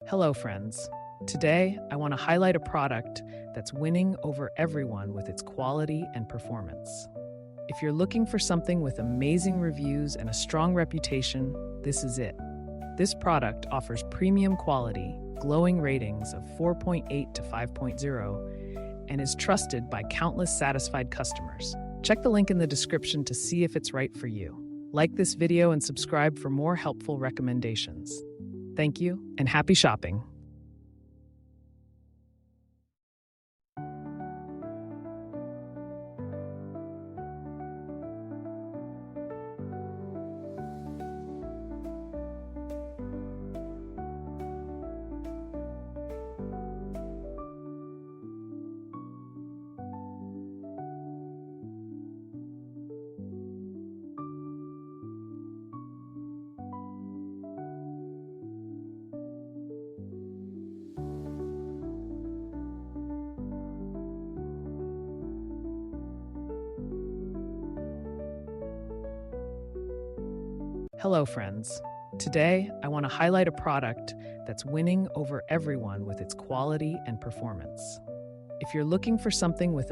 Hello, friends. Today, I want to highlight a product that's winning over everyone with its quality and performance. If you're looking for something with amazing reviews and a strong reputation, this is it. This product offers premium quality, glowing ratings of 4.8 to 5.0, and is trusted by countless satisfied customers. Check the link in the description to see if it's right for you. Like this video and subscribe for more helpful recommendations. Thank you, and happy shopping. Hello, friends. Today, I want to highlight a product that's winning over everyone with its quality and performance. If you're looking for something with